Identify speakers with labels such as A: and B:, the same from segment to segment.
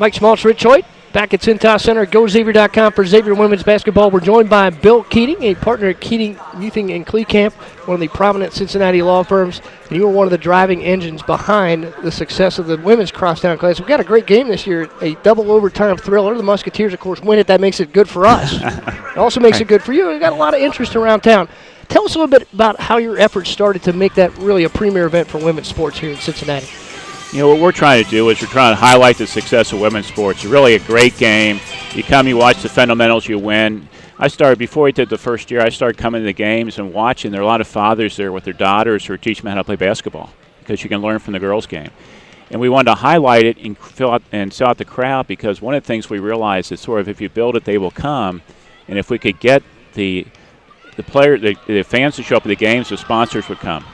A: Mike Schmaltz, Rich Hoyt, back at Cintas Center. GoXavier.com for Xavier women's basketball. We're joined by Bill Keating, a partner at Keating Jr. and Clecamp, one of the prominent Cincinnati law firms. And you were one of the driving engines behind the success of the women's Crosstown class. We've got a great game this year, a double overtime thriller. The Musketeers, of course, win it. That makes it good for us. It also makes it good for you. We've got a lot of interest around town. Tell us a little bit about how your efforts started to make that really a premier event for women's sports here in Cincinnati.
B: You know, what we're trying to do is we're trying to highlight the success of women's sports. It's really a great game. You come, you watch the fundamentals, you win. I started, before we did the first year, I started coming to the games and watching. There are a lot of fathers there with their daughters who are teaching them how to play basketball because you can learn from the girls' game. And we wanted to highlight it and sell out the crowd because one of the things we realized is sort of if you build it, they will come. And if we could get the fans to show up at the games, the sponsors would come.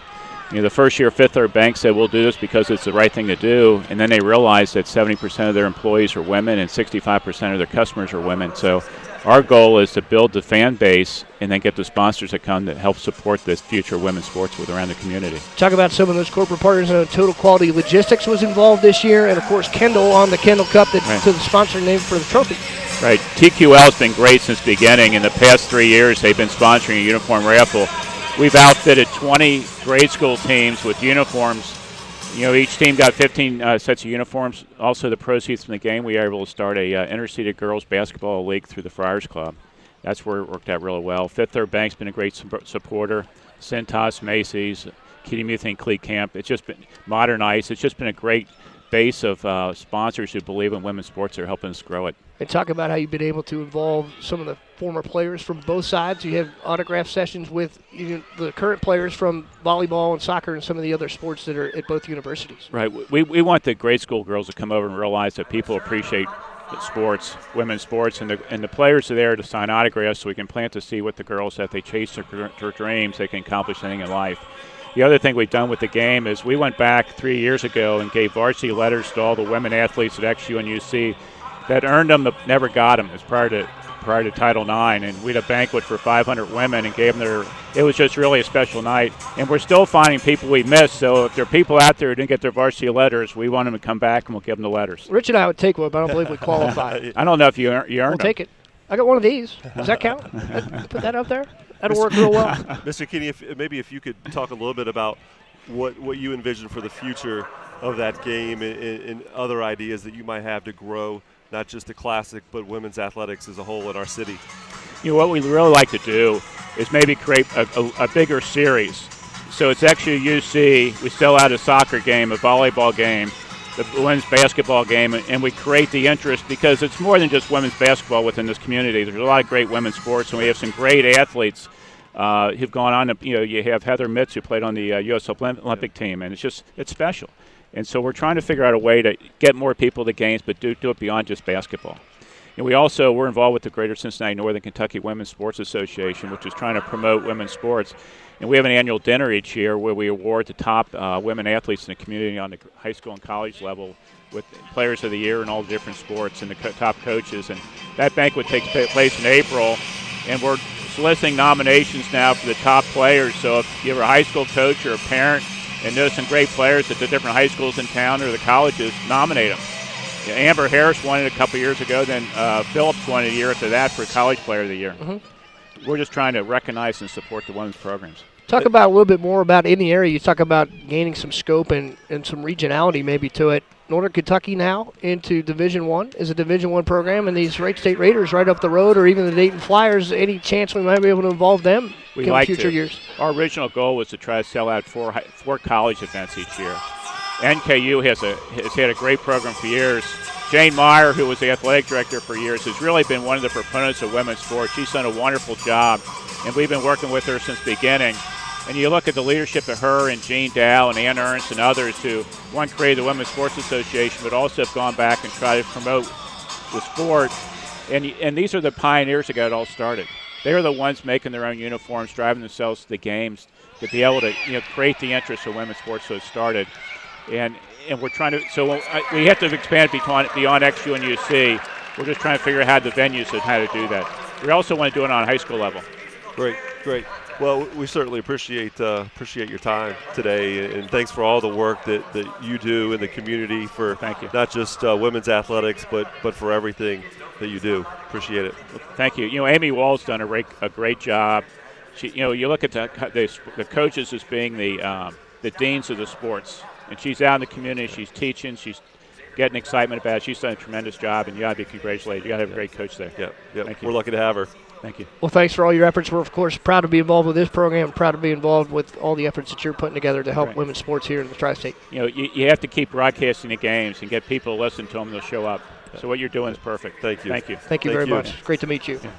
B: You know, the first year, Fifth Third Bank said, we'll do this because it's the right thing to do. And then they realized that 70% of their employees are women and 65% of their customers are women. So our goal is to build the fan base and then get the sponsors that come to help support this future women's sports with around the community.
A: Talk about some of those corporate partners. Total Quality Logistics was involved this year. And, of course, Kendall on the Kendall Cup that's to the sponsor name for the trophy.
B: Right. TQL has been great since the beginning. In the past 3 years, they've been sponsoring a uniform raffle. We've outfitted 20 grade school teams with uniforms. You know, each team got 15 sets of uniforms. Also, the proceeds from the game, we were able to start a interseeded girls basketball league through the Friars Club. That's where it worked out really well. Fifth Third Bank's been a great supporter. Cintas, Macy's, Keating Jr. and Clecamp. It's just been Modern Ice. It's just been a great base of sponsors who believe in women's sports that are helping us grow it.
A: And talk about how you've been able to involve some of the former players from both sides. You have autograph sessions with the current players from volleyball and soccer and some of the other sports that are at both universities.
B: Right. We want the grade school girls to come over and realize that people appreciate sports, women's sports, and the players are there to sign autographs so we can plant to see what the girls, that they chase their dreams, they can accomplish anything in life. The other thing we've done with the game is we went back 3 years ago and gave varsity letters to all the women athletes at XU and UC that earned them but never got them as prior to Title IX. And we had a banquet for 500 women and gave them it was just really a special night. And we're still finding people we missed. So if there are people out there who didn't get their varsity letters, we want them to come back and we'll give them the letters.
A: Rich and I would take one, but I don't believe we qualify.
B: I don't know if you earned them.
A: We'll take it. I got one of these. Does that count? Put that up there? That'll work real well.
C: Mr. Keating, if you could talk a little bit about what you envision for the future of that game and other ideas that you might have to grow not just the Classic but women's athletics as a whole in our city.
B: You know, what we really like to do is maybe create a bigger series. So it's actually UC. We still have a soccer game, a volleyball game, the women's basketball game, and we create the interest because it's more than just women's basketball within this community. There's a lot of great women's sports, and we have some great athletes who've gone on to, you have Heather Mitz who played on the U.S. Olympic team, and it's special. And so we're trying to figure out a way to get more people to games, but do it beyond just basketball. And we're involved with the Greater Cincinnati Northern Kentucky Women's Sports Association, which is trying to promote women's sports. And we have an annual dinner each year where we award the top women athletes in the community on the high school and college level with players of the year in all the different sports and the top coaches. And that banquet takes place in April, and we're soliciting nominations now for the top players. So if you're a high school coach or a parent and know some great players at the different high schools in town or the colleges, nominate them. Amber Harris won it a couple years ago, then Phillips won it a year after that for College Player of the Year. Mm-hmm. We're just trying to recognize and support the women's programs.
A: Talk about a little bit more about in the area. You talk about gaining some scope and some regionality maybe to it. Northern Kentucky now into Division I is a Division I program, and these Wright State Raiders right up the road, or even the Dayton Flyers, any chance we might be able to involve them in future years? Our
B: original goal was to try to sell out four college events each year. NKU has had a great program for years. Jane Meyer, who was the athletic director for years, has really been one of the proponents of women's sports. She's done a wonderful job, and we've been working with her since the beginning. And you look at the leadership of her and Jean Dow and Ann Ernst and others who, one, created the Women's Sports Association, but also have gone back and tried to promote the sport. And these are the pioneers that got it all started. They're the ones making their own uniforms, driving themselves to the games to be able to create the interest of women's sports so it started. And we're trying to, so we have to expand beyond XU and UC. We're just trying to figure out how the venues and how to do that. We also want to do it on a high school level.
C: Great. Well, we certainly appreciate your time today, and thanks for all the work that you do in the community for
B: Thank you.
C: not just women's athletics, but for everything that you do. Appreciate it.
B: Thank you. You know, Amy Wall's done a great job. She, you know, you look at the coaches as being the deans of the sports, and she's out in the community. She's teaching. She's getting excitement about it. She's done a tremendous job, and you got to be congratulated. You got to have a great coach there.
C: Yeah.
B: Thank you.
C: We're lucky to have her.
B: Thank you.
A: Well, thanks for all your efforts. We're, of course, proud to be involved with this program, proud to be involved with all the efforts that you're putting together to help women's sports here in the Tri-State.
B: You know, you have to keep broadcasting the games and get people to listen to them. They'll show up. So what you're doing is perfect.
C: Thank you.
B: Thank you.
A: Thank you very much. Great to meet you.
B: Yeah,